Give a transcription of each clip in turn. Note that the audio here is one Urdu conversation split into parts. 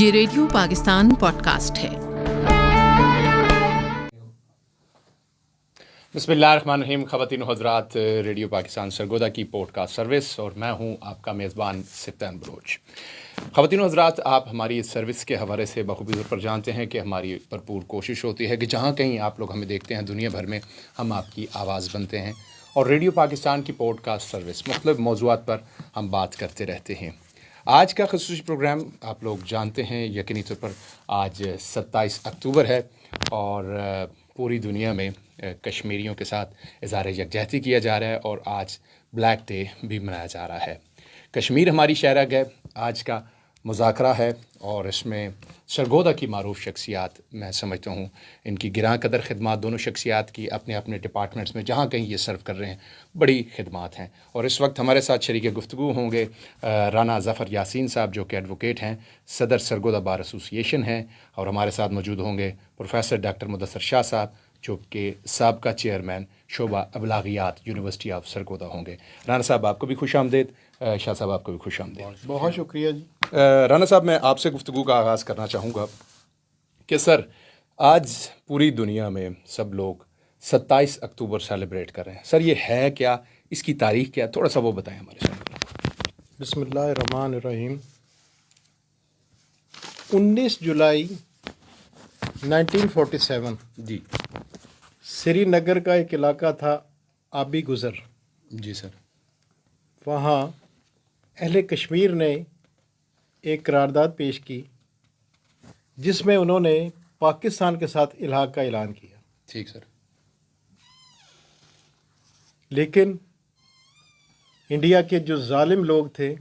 یہ ریڈیو پاکستان پوڈ کاسٹ ہے۔ بسم اللہ الرحمن الرحیم۔ خواتین و حضرات، ریڈیو پاکستان سرگودا کی پوڈ کاسٹ سروس اور میں ہوں آپ کا میزبان سفتان بلوچ۔ خواتین و حضرات، آپ ہماری اس سروس کے حوالے سے بخوبی طور پر جانتے ہیں کہ ہماری بھرپور کوشش ہوتی ہے کہ جہاں کہیں آپ لوگ ہمیں دیکھتے ہیں دنیا بھر میں ہم آپ کی آواز بنتے ہیں، اور ریڈیو پاکستان کی پوڈ کاسٹ سروس مختلف موضوعات پر ہم بات کرتے رہتے ہیں۔ آج کا خصوصی پروگرام آپ لوگ جانتے ہیں یقینی طور پر آج 27 اکتوبر ہے، اور پوری دنیا میں کشمیریوں کے ساتھ اظہار یکجہتی کیا جا رہا ہے، اور آج بلیک ڈے بھی منایا جا رہا ہے۔ کشمیر ہماری شہرگ ہے آج کا مذاکرہ ہے، اور اس میں سرگودا کی معروف شخصیات، میں سمجھتا ہوں ان کی گراں قدر خدمات دونوں شخصیات کی اپنے اپنے ڈپارٹمنٹس میں جہاں کہیں یہ سرو کر رہے ہیں بڑی خدمات ہیں۔ اور اس وقت ہمارے ساتھ شریک گفتگو ہوں گے رانا ظفر یاسین صاحب، جو کہ ایڈوکیٹ ہیں، صدر سرگودا بار ایسوسی ایشن ہیں، اور ہمارے ساتھ موجود ہوں گے پروفیسر ڈاکٹر مدثر شاہ صاحب، جو کہ سابقہ چیئرمین شعبہ ابلاغیات یونیورسٹی آف سرگودا ہوں گے۔ رانا صاحب آپ کو بھی خوش آمدید، شاہ صاحب آپ کو بھی خوش آمدید۔ بہت شکریہ جی۔ رانا صاحب، میں آپ سے گفتگو کا آغاز کرنا چاہوں گا کہ سر، آج پوری دنیا میں سب لوگ 27 اکتوبر سیلیبریٹ کر رہے ہیں۔ سر، یہ ہے کیا؟ اس کی تاریخ کیا؟ تھوڑا سا وہ بتائیں ہمارے سامنے۔ بسم اللہ الرحمن الرحیم۔ 19 جولائی 1947 جی سری نگر کا ایک علاقہ تھا آبی گزر، جی سر۔ وہاں اہل کشمیر نے ایک قرارداد پیش کی جس میں انہوں نے پاکستان کے ساتھ الحاق کا اعلان کیا، ٹھیک سر۔ لیکن انڈیا کے جو ظالم لوگ تھے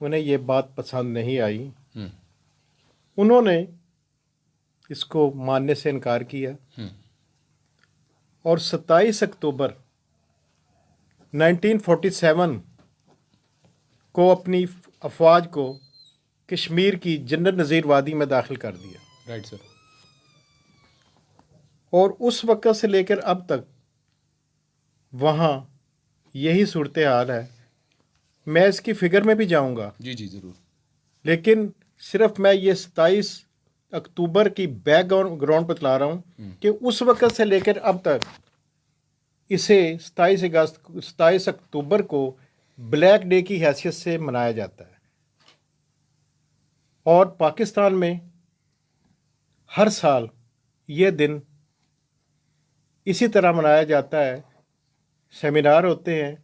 انہیں یہ بات پسند نہیں آئی، انہوں نے اس کو ماننے سے انکار کیا، اور 27 اکتوبر 1947 کو اپنی افواج کو کشمیر کی جنرل نذیر وادی میں داخل کر دیا، رائٹ سر۔ اور اس وقت سے لے کر اب تک وہاں یہی صورتحال ہے۔ میں اس کی فگر میں بھی جاؤں گا، جی جی ضرور۔ لیکن صرف میں یہ 27 اکتوبر کی بیک گراؤنڈ پہ بتلا رہا ہوں کہ اس وقت سے لے کر اب تک اسے 27 اکتوبر کو بلیک ڈے کی حیثیت سے منایا جاتا ہے، اور پاکستان میں ہر سال یہ دن اسی طرح منایا جاتا ہے۔ سیمینار ہوتے ہیں،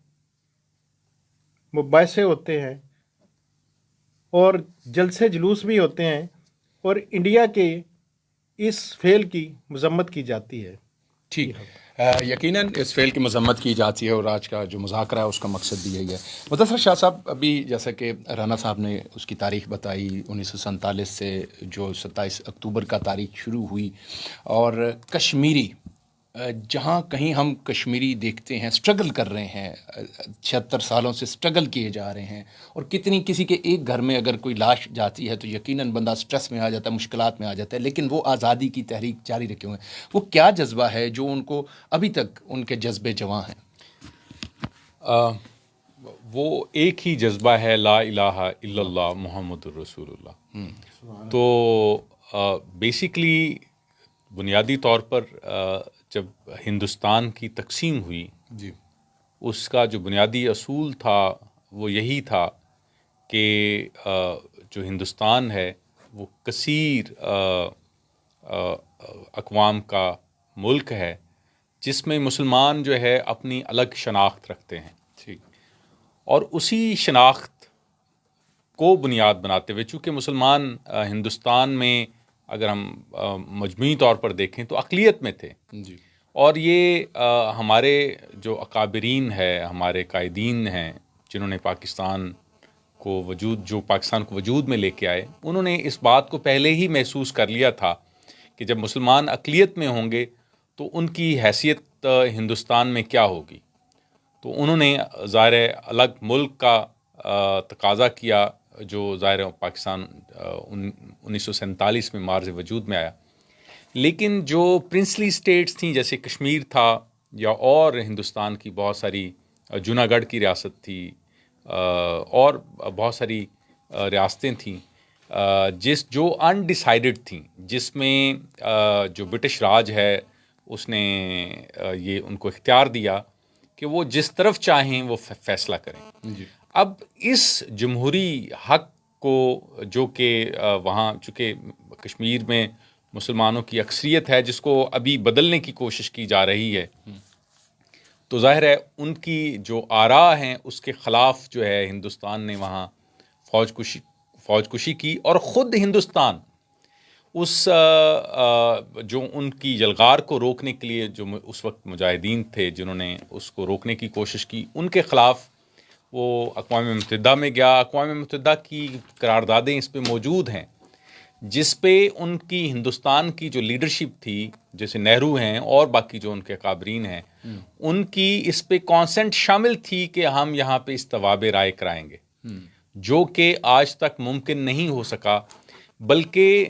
مباحثے ہوتے ہیں، اور جلسے جلوس بھی ہوتے ہیں، اور انڈیا کے اس فعل کی مذمت کی جاتی ہے۔ ٹھیک، یقیناً اس فعل کی مذمت کی جاتی ہے، اور آج کا جو مذاکرہ ہے اس کا مقصد بھی یہی ہے۔ مدثر شاہ صاحب، ابھی جیسا کہ رانا صاحب نے اس کی تاریخ بتائی، 1947 سے جو 27 اکتوبر کا تاریخ شروع ہوئی، اور کشمیری جہاں کہیں ہم کشمیری دیکھتے ہیں سٹرگل کر رہے ہیں، 76 سالوں سے سٹرگل کیے جا رہے ہیں، اور کسی کے ایک گھر میں اگر کوئی لاش جاتی ہے تو یقیناً بندہ سٹریس میں آ جاتا ہے، مشکلات میں آ جاتا ہے، لیکن وہ آزادی کی تحریک جاری رکھے ہوئے ہیں۔ وہ کیا جذبہ ہے جو ان کو ابھی تک ان کے جذبے جواں ہیں؟ وہ ایک ہی جذبہ ہے، لا الہ الا اللہ محمد الرسول اللہ۔ تو بیسیکلی بنیادی طور پر جب ہندوستان کی تقسیم ہوئی، جی، اس کا جو بنیادی اصول تھا وہ یہی تھا کہ جو ہندوستان ہے وہ کثیر اقوام کا ملک ہے، جس میں مسلمان جو ہے اپنی الگ شناخت رکھتے ہیں، ٹھیک، اور اسی شناخت کو بنیاد بناتے ہوئے، چونکہ مسلمان ہندوستان میں اگر ہم مجموعی طور پر دیکھیں تو اقلیت میں تھے، جی، اور یہ ہمارے جو اکابرین ہے، ہمارے قائدین ہیں، جنہوں نے پاکستان کو وجود میں لے کے آئے، انہوں نے اس بات کو پہلے ہی محسوس کر لیا تھا کہ جب مسلمان اقلیت میں ہوں گے تو ان کی حیثیت ہندوستان میں کیا ہوگی۔ تو انہوں نے ظاہر الگ ملک کا تقاضا کیا، جو ظاہر پاکستان 1947 میں مارز وجود میں آیا۔ لیکن جو پرنسلی اسٹیٹس تھیں، جیسے کشمیر تھا، یا اور ہندوستان کی بہت ساری، جونا گڑھ کی ریاست تھی، اور بہت ساری ریاستیں تھیں، جو انڈیسائیڈڈ تھیں، جس میں جو برٹش راج ہے اس نے یہ ان کو اختیار دیا کہ وہ جس طرف چاہیں وہ فیصلہ کریں. اب اس جمہوری حق کو جو کہ وہاں چونکہ کشمیر میں مسلمانوں کی اکثریت ہے جس کو ابھی بدلنے کی کوشش کی جا رہی ہے، تو ظاہر ہے ان کی جو آراء ہیں اس کے خلاف جو ہے ہندوستان نے وہاں فوج کشی کی، اور خود ہندوستان اس جو ان کی یلغار کو روکنے کے لیے جو اس وقت مجاہدین تھے جنہوں نے اس کو روکنے کی کوشش کی، ان کے خلاف وہ اقوام متحدہ میں گیا. اقوام متحدہ کی قراردادیں اس پہ موجود ہیں جس پہ ان کی ہندوستان کی جو لیڈرشپ تھی جیسے نہرو ہیں اور باقی جو ان کے اکابرین ہیں ان کی اس پہ کانسنٹ شامل تھی کہ ہم یہاں پہ استواب رائے کرائیں گے، جو کہ آج تک ممکن نہیں ہو سکا. بلکہ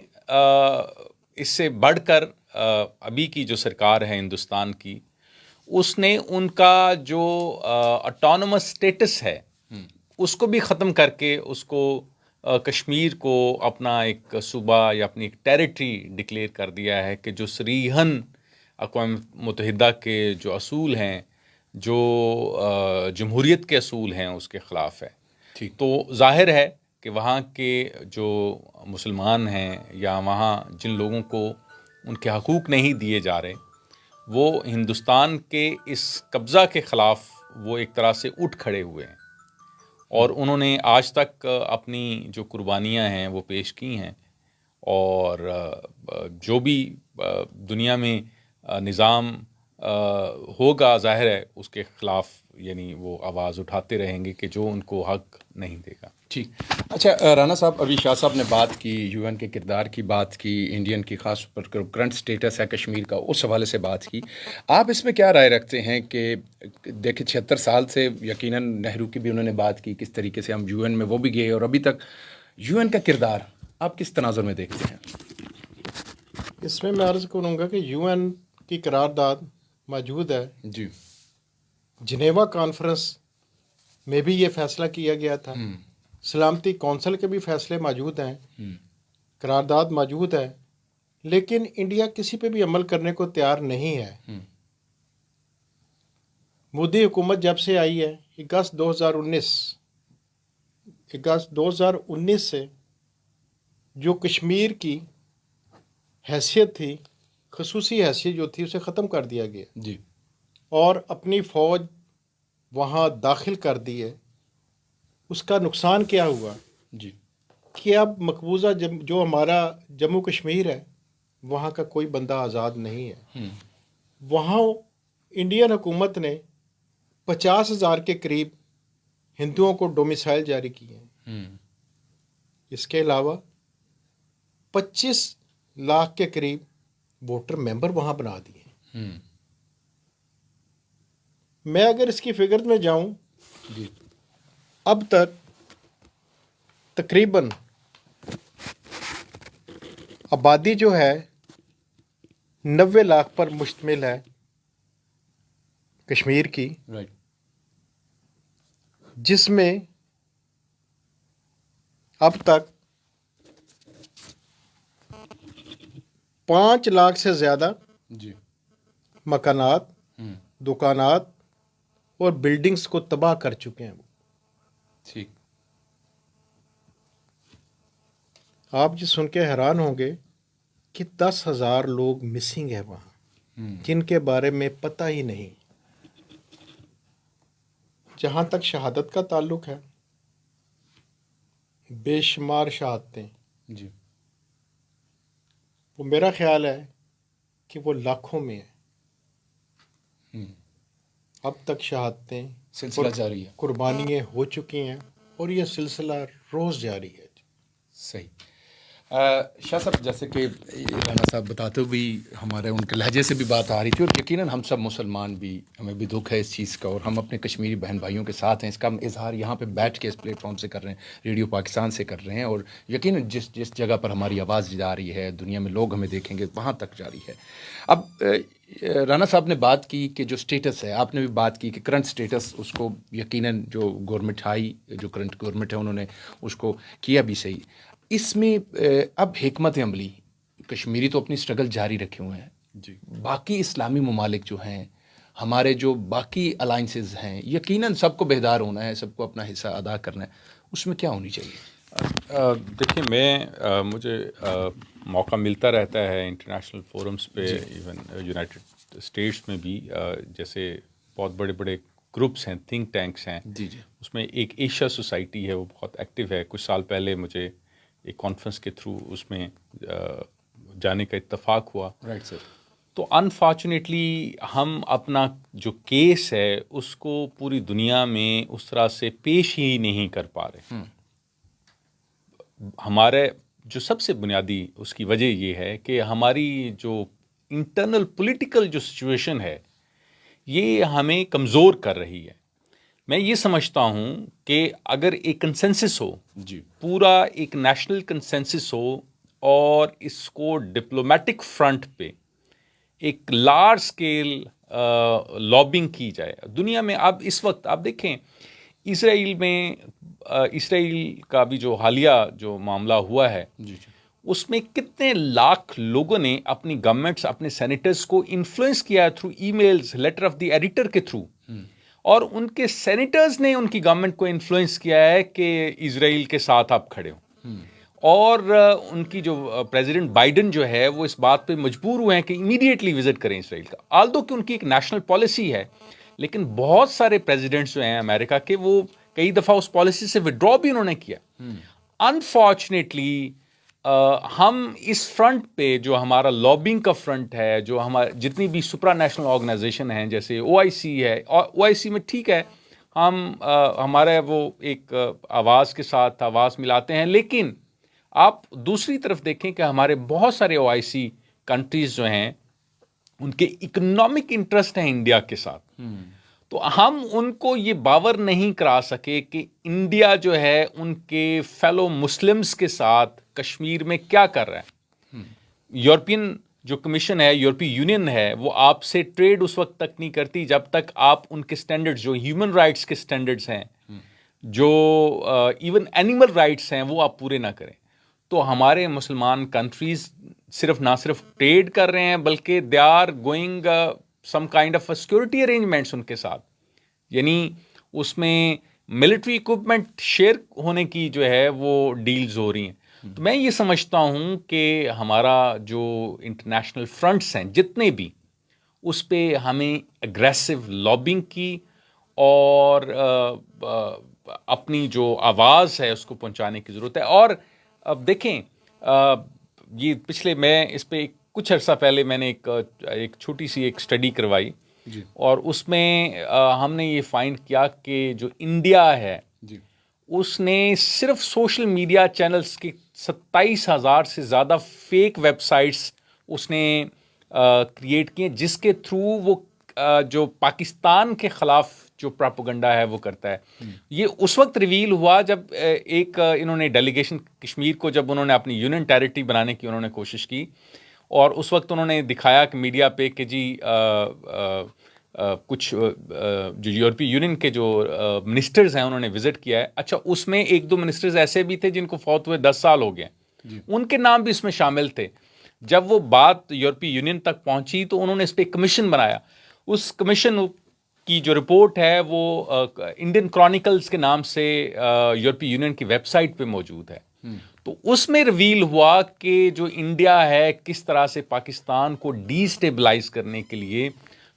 اس سے بڑھ کر ابھی کی جو سرکار ہے ہندوستان کی، اس نے ان کا جو اٹانومس سٹیٹس ہے اس کو بھی ختم کر کے اس کو کشمیر کو اپنا ایک صوبہ یا اپنی ایک ٹیریٹری ڈکلیئر کر دیا ہے کہ جو صریحاً اقوام متحدہ کے جو اصول ہیں، جو جمہوریت کے اصول ہیں اس کے خلاف ہے. تو ظاہر ہے کہ وہاں کے جو مسلمان ہیں یا وہاں جن لوگوں کو ان کے حقوق نہیں دیے جا رہے، وہ ہندوستان کے اس قبضہ کے خلاف وہ ایک طرح سے اٹھ کھڑے ہوئے ہیں، اور انہوں نے آج تک اپنی جو قربانیاں ہیں وہ پیش کی ہیں، اور جو بھی دنیا میں نظام ہوگا ظاہر ہے اس کے خلاف یعنی وہ آواز اٹھاتے رہیں گے کہ جو ان کو حق نہیں دے گا. ٹھیک. اچھا رانا صاحب، ابھی شاہ صاحب نے بات کی، یو این کے کردار کی بات کی، انڈین کی خاص پر کرنٹ سٹیٹس ہے کشمیر کا، اس حوالے سے بات کی. آپ اس میں کیا رائے رکھتے ہیں کہ دیکھیں 76 سال سے یقیناً نہرو کی بھی انہوں نے بات کی، کس طریقے سے ہم یو این میں وہ بھی گئے، اور ابھی تک یو این کا کردار آپ کس تناظر میں دیکھتے ہیں؟ اس میں عرض کروں گا کہ یو این کی قرارداد موجود ہے. جی. جنیوا کانفرنس میں بھی یہ فیصلہ کیا گیا تھا، سلامتی کونسل کے بھی فیصلے موجود ہیں، قرارداد موجود ہے، لیکن انڈیا کسی پہ بھی عمل کرنے کو تیار نہیں ہے. مودی حکومت جب سے آئی ہے اگست 2019 سے جو کشمیر کی حیثیت تھی، خصوصی حیثیت جو تھی، اسے ختم کر دیا گیا. جی. اور اپنی فوج وہاں داخل کر دی ہے. اس کا نقصان کیا ہوا؟ جی. کہ اب مقبوضہ جو ہمارا جموں کشمیر ہے وہاں کا کوئی بندہ آزاد نہیں ہے. وہاں انڈین حکومت نے 50,000 کے قریب ہندوؤں کو ڈومیسائل جاری کیے ہیں. اس کے علاوہ 25 لاکھ کے قریب ووٹر ممبر وہاں بنا دیے ہیں. میں اگر اس کی فگر میں جاؤں، اب تک تقریباً آبادی جو ہے 90 لاکھ پر مشتمل ہے کشمیر کی، جس میں اب تک 5 لاکھ سے زیادہ مکانات، دکانات اور بلڈنگز کو تباہ کر چکے ہیں. ٹھیک. آپ جو سن کے حیران ہوں گے کہ 10,000 لوگ مسنگ ہیں وہاں، جن کے بارے میں پتہ ہی نہیں. جہاں تک شہادت کا تعلق ہے، بے شمار شہادتیں، جی. وہ میرا خیال ہے کہ وہ لاکھوں میں ہے. اب تک شہادتیں، سلسلہ جاری ہے، قربانیاں ہو چکی ہیں، اور یہ سلسلہ روز جاری ہے. صحیح. شاہ صاحب، جیسے کہ رانا صاحب بتاتے ہوئے ہمارے ان کے لہجے سے بھی بات آ رہی تھی، اور یقیناً ہم سب مسلمان بھی، ہمیں بھی دکھ ہے اس چیز کا، اور ہم اپنے کشمیری بہن بھائیوں کے ساتھ ہیں. اس کا ہم اظہار یہاں پہ بیٹھ کے اس پلیٹ فارم سے کر رہے ہیں، ریڈیو پاکستان سے کر رہے ہیں، اور یقیناً جس جگہ پر ہماری آواز جا رہی ہے، دنیا میں لوگ ہمیں دیکھیں گے، وہاں تک جاری ہے. اب رانا صاحب نے بات کی کہ جو سٹیٹس ہے، آپ نے بھی بات کی کہ کرنٹ سٹیٹس، اس کو یقیناً جو گورنمنٹ آئی، جو کرنٹ گورنمنٹ ہے، انہوں نے اس کو کیا بھی صحیح. اس میں اب حکمت عملی کشمیری تو اپنی سٹرگل جاری رکھے ہوئے ہیں جی باقی اسلامی ممالک جو ہیں ہمارے جو باقی الائنسز ہیں یقیناً سب کو بیدار ہونا ہے سب کو اپنا حصہ ادا کرنا ہے اس میں کیا ہونی چاہیے؟ دیکھیں مجھے موقع ملتا رہتا ہے انٹرنیشنل فورمز پہ ایون یونائٹڈ اسٹیٹس میں بھی جیسے بہت بڑے بڑے گروپس ہیں تھنک ٹینکس ہیں جی اس میں ایک ایشیا سوسائٹی ہے وہ بہت ایکٹیو ہے کچھ سال پہلے مجھے ایک کانفرنس کے تھرو اس میں جانے کا اتفاق ہوا رائٹ سر تو انفارچونیٹلی ہم اپنا جو کیس ہے اس کو پوری دنیا میں اس طرح سے پیش ہی نہیں کر پا رہے ہمارے جو سب سے بنیادی اس کی وجہ یہ ہے کہ ہماری جو انٹرنل پولیٹیکل جو سچویشن ہے یہ ہمیں کمزور کر رہی ہے میں یہ سمجھتا ہوں کہ اگر ایک کنسنسس ہو جی پورا ایک نیشنل کنسنسس ہو اور اس کو ڈپلومیٹک فرنٹ پہ ایک لارج اسکیل لابنگ کی جائے دنیا میں اب اس وقت آپ دیکھیں اسرائیل کا بھی جو حالیہ جو معاملہ ہوا ہے اس میں کتنے لاکھ لوگوں نے اپنی گورنمنٹس اپنے سینیٹرز کو انفلوئنس کیا ہے through e mails letter of the editor کے تھرو اور ان کے سینیٹرز نے ان کی گورنمنٹ کو انفلوئنس کیا ہے کہ اسرائیل کے ساتھ آپ کھڑے ہوں اور ان کی جو پریزیڈنٹ بائیڈن جو ہے وہ اس بات پہ مجبور ہوئے ہیں کہ امیڈیٹلی وزٹ کریں اسرائیل کا آلدو کہ ان کی ایک نیشنل پالیسی ہے لیکن بہت سارے پریزیڈنٹس جو ہیں امریکہ کے وہ کئی دفعہ اس پالیسی سے وڈرا بھی انہوں نے کیا انفارچونیٹلی ہم اس فرنٹ پہ جو ہمارا لابنگ کا فرنٹ ہے جو ہمارے جتنی بھی سپرا نیشنل آرگنائزیشن ہیں جیسے OIC ہے OIC میں ٹھیک ہے ہم ہمارے وہ ایک آواز کے ساتھ آواز ملاتے ہیں لیکن آپ دوسری طرف دیکھیں کہ ہمارے بہت سارے OIC کنٹریز جو ہیں ان کے اکنامک انٹرسٹ ہیں انڈیا کے ساتھ تو ہم ان کو یہ باور نہیں کرا سکے کہ انڈیا جو ہے ان کے فیلو مسلمز کے ساتھ کشمیر میں کیا کر رہا ہے یورپین جو کمیشن ہے یورپی یونین ہے وہ آپ سے ٹریڈ اس وقت تک نہیں کرتی جب تک آپ ان کے سٹینڈرڈز جو ہیومن رائٹس کے سٹینڈرڈز ہیں جو ایون اینیمل رائٹس ہیں وہ آپ پورے نہ کریں تو ہمارے مسلمان کنٹریز نہ صرف ٹریڈ کر رہے ہیں بلکہ they are going some kind of security arrangements ان کے ساتھ یعنی اس میں ملٹری اکوپمنٹ شیئر ہونے کی جو ہے وہ ڈیلز ہو رہی ہیں تو میں یہ سمجھتا ہوں کہ ہمارا جو انٹرنیشنل فرنٹس ہیں جتنے بھی اس پہ ہمیں اگریسو لابنگ کی اور اپنی جو آواز ہے اس کو پہنچانے کی ضرورت ہے اور اب دیکھیں یہ پچھلے میں اس پہ کچھ عرصہ پہلے میں نے ایک چھوٹی سی ایک اسٹڈی کروائی اور اس میں ہم نے یہ فائنڈ کیا کہ جو انڈیا ہے اس نے صرف سوشل میڈیا چینلز کے 27,000 سے زیادہ فیک ویب سائٹس اس نے کریٹ کیے جس کے تھرو وہ جو پاکستان کے خلاف جو پراپوگنڈا ہے وہ کرتا ہے یہ اس وقت ریویل ہوا جب ایک انہوں نے ڈیلیگیشن کشمیر کو جب انہوں نے اپنی یونین ٹیریٹری بنانے کی انہوں نے کوشش کی اور اس وقت انہوں نے دکھایا کہ میڈیا پہ کہ جی کچھ جو یورپی یونین کے جو منسٹرز ہیں انہوں نے وزٹ کیا ہے اچھا اس میں 1-2 منسٹرز ایسے بھی تھے جن کو فوت ہوئے 10 سال ہو گئے ان کے نام بھی اس میں شامل تھے جب وہ بات یورپی یونین تک پہنچی تو انہوں نے اس پہ ایک کمیشن بنایا اس کمیشن کی جو رپورٹ ہے وہ انڈین کرونیکلز کے نام سے یورپی یونین کی ویب سائٹ پہ موجود ہے تو اس میں ریویل ہوا کہ جو انڈیا ہے کس طرح سے پاکستان کو ڈی اسٹیبلائز کرنے کے لیے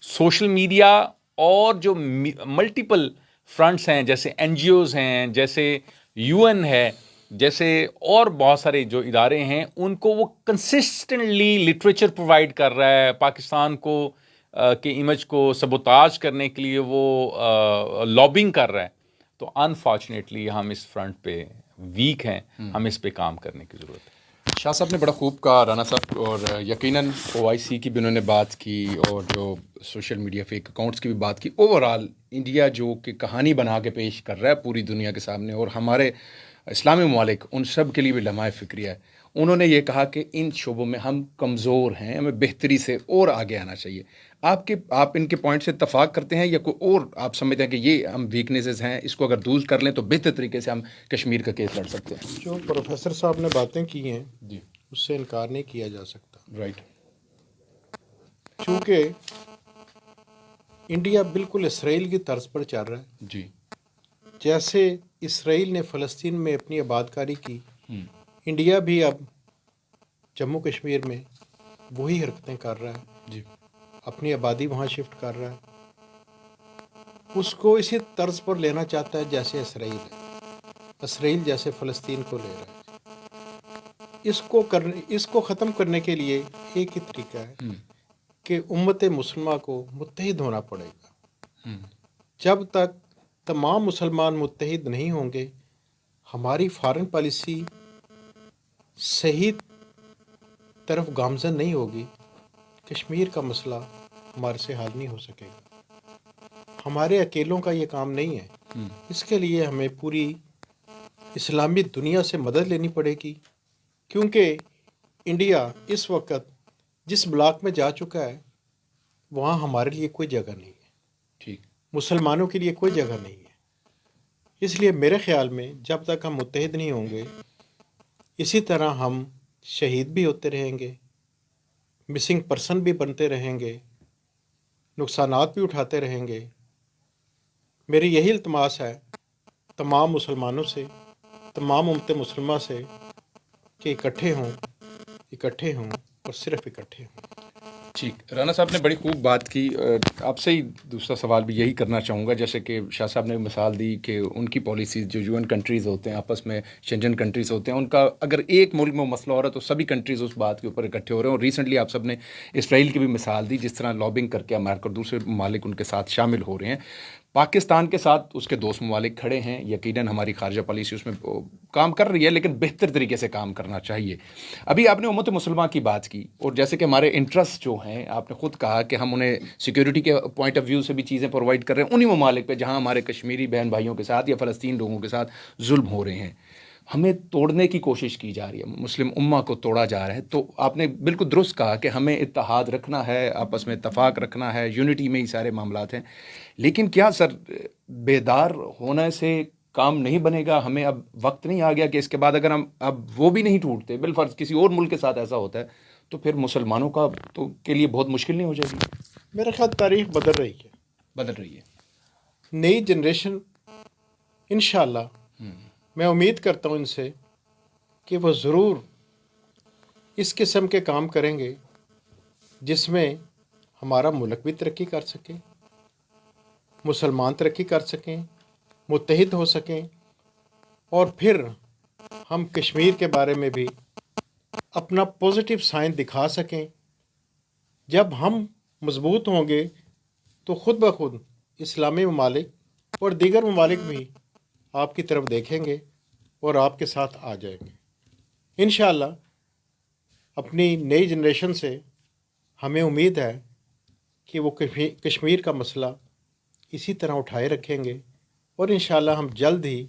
سوشل میڈیا اور جو ملٹیپل فرنٹس ہیں جیسے NGOs ہیں جیسے UN ہے جیسے اور بہت سارے جو ادارے ہیں ان کو وہ کنسسٹنٹلی لٹریچر پرووائڈ کر رہا ہے پاکستان کو کے امیج کو سبوتاج کرنے کے لیے وہ لابنگ کر رہا ہے تو انفارچونیٹلی ہم اس فرنٹ پہ ویک ہیں ہمیں اس پہ کام کرنے کی ضرورت ہے شاہ صاحب نے بڑا خوب کہا رانا صاحب اور یقیناً OIC کی بھی انہوں نے بات کی اور جو سوشل میڈیا فیک اکاؤنٹس کی بھی بات کی اوور آل انڈیا جو کہ کہانی بنا کے پیش کر رہا ہے پوری دنیا کے سامنے اور ہمارے اسلامی ممالک ان سب کے لیے بھی لمحہ فکریہ ہے. انہوں نے یہ کہا کہ ان شعبوں میں ہم کمزور ہیں, ہمیں بہتری سے اور آگے آنا چاہیے. آپ ان کے پوائنٹ سے اتفاق کرتے ہیں یا کوئی اور آپ سمجھتے ہیں کہ یہ ہم ویکنیسز ہیں, اس کو اگر دور کر لیں تو بہتر طریقے سے ہم کشمیر کا کیس لڑ سکتے ہیں؟ جو پروفیسر صاحب نے باتیں کی ہیں جی اس سے انکار نہیں کیا جا سکتا. رائٹ. چونکہ انڈیا بالکل اسرائیل کی طرز پر چل رہا ہے. جی جیسے اسرائیل نے فلسطین میں اپنی آباد کاری کی, انڈیا بھی اب جموں کشمیر میں وہی حرکتیں کر رہا ہے. جی اپنی آبادی وہاں شفٹ کر رہا ہے. اس کو اسی طرز پر لینا چاہتا ہے جیسے اسرائیل ہے. اسرائیل جیسے فلسطین کو لے رہا ہے. اس کو ختم کرنے کے لیے ایک ہی طریقہ ہے کہ امت مسلمہ کو متحد ہونا پڑے گا. جب تک تمام مسلمان متحد نہیں ہوں گے, ہماری فارن پالیسی صحیح طرف گامزن نہیں ہوگی, کشمیر کا مسئلہ ہمارے سے حل نہیں ہو سکے گا. ہمارے اکیلوں کا یہ کام نہیں ہے. اس کے لیے ہمیں پوری اسلامی دنیا سے مدد لینی پڑے گی, کیونکہ انڈیا اس وقت جس بلاک میں جا چکا ہے وہاں ہمارے لیے کوئی جگہ نہیں ہے. ٹھیک. مسلمانوں کے لیے کوئی جگہ نہیں ہے. اس لیے میرے خیال میں جب تک ہم متحد نہیں ہوں گے, اسی طرح ہم شہید بھی ہوتے رہیں گے, مسنگ پرسن بھی بنتے رہیں گے, نقصانات بھی اٹھاتے رہیں گے. میری یہی التماس ہے تمام مسلمانوں سے, تمام امت مسلمہ سے, کہ اکٹھے ہوں اور صرف اکٹھے ہوں. ٹھیک. رانا صاحب نے بڑی خوب بات کی. آپ سے ہی دوسرا سوال بھی یہی کرنا چاہوں گا. جیسے کہ شاہ صاحب نے مثال دی کہ ان کی پالیسیز جو UN کنٹریز ہوتے ہیں, آپس میں شنجن کنٹریز ہوتے ہیں, ان کا اگر ایک ملک میں مسئلہ ہو رہا ہے تو سبھی کنٹریز اس بات کے اوپر اکٹھے ہو رہے ہیں. اور ریسنٹلی آپ سب نے اسرائیل کی بھی مثال دی, جس طرح لابنگ کر کے امریکہ اور دوسرے ممالک ان کے ساتھ شامل ہو رہے ہیں. پاکستان کے ساتھ اس کے دوست ممالک کھڑے ہیں. یقیناً ہماری خارجہ پالیسی اس میں کام کر رہی ہے, لیکن بہتر طریقے سے کام کرنا چاہیے. ابھی آپ نے امت مسلمہ کی بات کی, اور جیسے کہ ہمارے انٹرسٹ جو ہیں, آپ نے خود کہا کہ ہم انہیں سیکیورٹی کے پوائنٹ آف ویو سے بھی چیزیں پرووائڈ کر رہے ہیں انہی ممالک پہ جہاں ہمارے کشمیری بہن بھائیوں کے ساتھ یا فلسطین لوگوں کے ساتھ ظلم ہو رہے ہیں. ہمیں توڑنے کی کوشش کی جا رہی ہے, مسلم امہ کو توڑا جا رہا ہے. تو آپ نے بالکل درست کہا کہ ہمیں اتحاد رکھنا ہے, آپس میں اتفاق رکھنا ہے, یونٹی میں ہی سارے معاملات ہیں. لیکن کیا سر بیدار ہونے سے کام نہیں بنے گا؟ ہمیں اب وقت نہیں آ گیا کہ اس کے بعد اگر ہم اب وہ بھی نہیں ٹوٹتے, بالفرض کسی اور ملک کے ساتھ ایسا ہوتا ہے, تو پھر مسلمانوں کا تو کے لیے بہت مشکل نہیں ہو جائے گی؟ میرا خیال تاریخ بدل رہی ہے. نئی جنریشن انشاءاللہ میں امید کرتا ہوں ان سے کہ وہ ضرور اس قسم کے کام کریں گے جس میں ہمارا ملک بھی ترقی کر سکے, مسلمان ترقی کر سکیں, متحد ہو سکیں, اور پھر ہم کشمیر کے بارے میں بھی اپنا پازیٹیو سائن دکھا سکیں. جب ہم مضبوط ہوں گے تو خود بخود اسلامی ممالک اور دیگر ممالک بھی آپ کی طرف دیکھیں گے اور آپ کے ساتھ آ جائیں گے. انشاءاللہ اپنی نئی جنریشن سے ہمیں امید ہے کہ وہ کشمیر کا مسئلہ اسی طرح اٹھائے رکھیں گے, اور انشاءاللہ ہم جلد ہی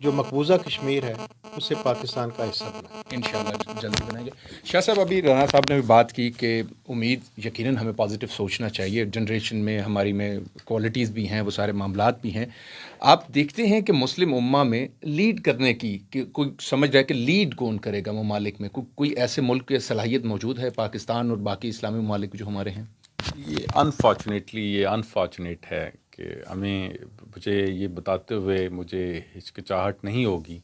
جو مقبوضہ کشمیر ہے اسے پاکستان کا حصہ بنائیں. انشاءاللہ جلدی بنائیں گے. شاہ صاحب, ابھی رانا صاحب نے بھی بات کی کہ امید یقیناً ہمیں پازیٹیو سوچنا چاہیے. جنریشن میں ہماری میں کوالٹیز بھی ہیں, وہ سارے معاملات بھی ہیں. آپ دیکھتے ہیں کہ مسلم امہ میں لیڈ کرنے کی کہ کوئی سمجھ رہا ہے کہ لیڈ کون کرے گا ممالک میں؟ کوئی ایسے ملک کی صلاحیت موجود ہے پاکستان اور باقی اسلامی ممالک جو ہمارے ہیں؟ یہ انفارچونیٹ ہے کہ مجھے یہ بتاتے ہوئے مجھے ہچکچاہٹ نہیں ہوگی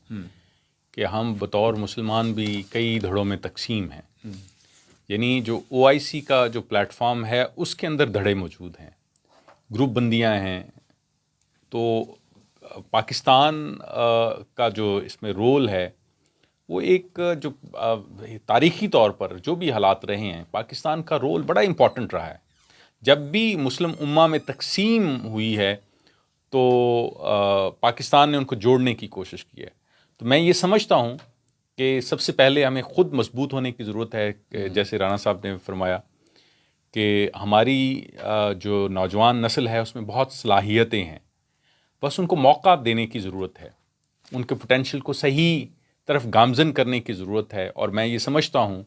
کہ ہم بطور مسلمان بھی کئی دھڑوں میں تقسیم ہیں. یعنی جو OIC کا جو پلیٹ فارم ہے اس کے اندر دھڑے موجود ہیں, گروپ بندیاں ہیں. تو پاکستان کا جو اس میں رول ہے وہ ایک جو تاریخی طور پر جو بھی حالات رہے ہیں, پاکستان کا رول بڑا امپورٹنٹ رہا ہے. جب بھی مسلم امہ میں تقسیم ہوئی ہے تو پاکستان نے ان کو جوڑنے کی کوشش کی ہے. تو میں یہ سمجھتا ہوں کہ سب سے پہلے ہمیں خود مضبوط ہونے کی ضرورت ہے. کہ جیسے رانا صاحب نے فرمایا کہ ہماری جو نوجوان نسل ہے اس میں بہت صلاحیتیں ہیں, بس ان کو موقع دینے کی ضرورت ہے. ان کے پوٹینشیل کو صحیح طرف گامزن کرنے کی ضرورت ہے، اور میں یہ سمجھتا ہوں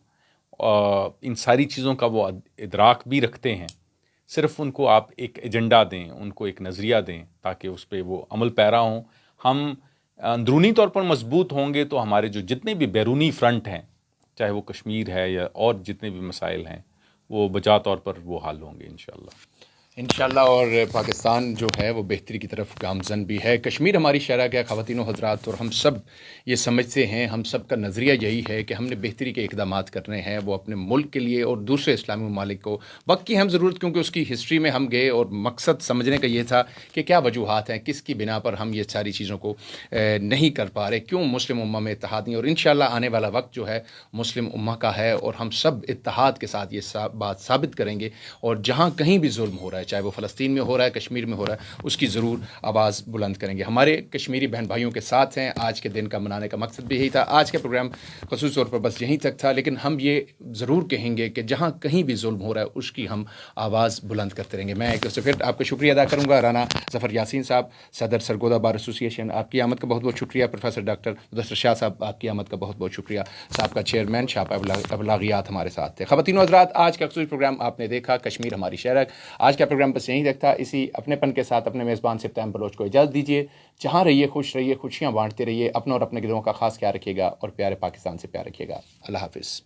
ان ساری چیزوں کا وہ ادراک بھی رکھتے ہیں. صرف ان کو آپ ایک ایجنڈا دیں، ان کو ایک نظریہ دیں تاکہ اس پہ وہ عمل پیرا ہوں. ہم اندرونی طور پر مضبوط ہوں گے تو ہمارے جو جتنے بھی بیرونی فرنٹ ہیں، چاہے وہ کشمیر ہے یا اور جتنے بھی مسائل ہیں، وہ بجا طور پر وہ حل ہوں گے انشاءاللہ. انشاءاللہ. اور پاکستان جو ہے وہ بہتری کی طرف گامزن بھی ہے. کشمیر ہماری شرح کے خواتین و حضرات، اور ہم سب یہ سمجھتے ہیں، ہم سب کا نظریہ یہی ہے کہ ہم نے بہتری کے اقدامات کرنے ہیں، وہ اپنے ملک کے لیے اور دوسرے اسلامی ممالک کو. وقت کی ہم ضرورت، کیونکہ اس کی ہسٹری میں ہم گئے اور مقصد سمجھنے کا یہ تھا کہ کیا وجوہات ہیں، کس کی بنا پر ہم یہ ساری چیزوں کو نہیں کر پا رہے، کیوں مسلم امہ میں اتحاد نہیں. اور انشاءاللہ آنے والا وقت جو ہے مسلم امہ کا ہے، اور ہم سب اتحاد کے ساتھ یہ بات ثابت کریں گے. اور جہاں کہیں بھی ظلم ہو رہا ہے، چاہے وہ فلسطین میں ہو رہا ہے، کشمیر میں ہو رہا ہے، اس کی ضرور آواز بلند کریں گے. ہمارے کشمیری بہن بھائیوں کے ساتھ ہیں. آج کے دن کا منانے کا مقصد بھی یہی تھا. آج کا پروگرام خصوصی طور پر بس یہیں تک تھا، لیکن ہم یہ ضرور کہیں گے کہ جہاں کہیں بھی ظلم ہو رہا ہے اس کی ہم آواز بلند کرتے رہیں گے. میں ایک سے پھر آپ کا شکریہ ادا کروں گا. رانا ظفر یاسین صاحب، صدر سرگودا بار ایسوسی ایشن، آپ کی آمد کا بہت بہت شکریہ. پروفیسر ڈاکٹر مدثر شاہ صاحب، آپ کی آمد کا بہت بہت شکریہ. صاحب کا چیئرمین شاپ ابلاغیات ہمارے ساتھ تھے. خواتین و حضرات، آج کا خصوصی پروگرام آپ نے دیکھا، کشمیر ہماری شرح. آج کا پروگرام بس یہیں تک تھا. اسی اپنے پن کے ساتھ اپنے میزبان سپتان بلوچ کو اجازت دیجیے. جہاں رہیے خوش رہیے، خوشیاں بانٹتے رہیے، اپنا اور اپنے گروہوں کا خاص خیال رکھیے گا، اور پیارے پاکستان سے پیار رکھیے گا. اللہ حافظ.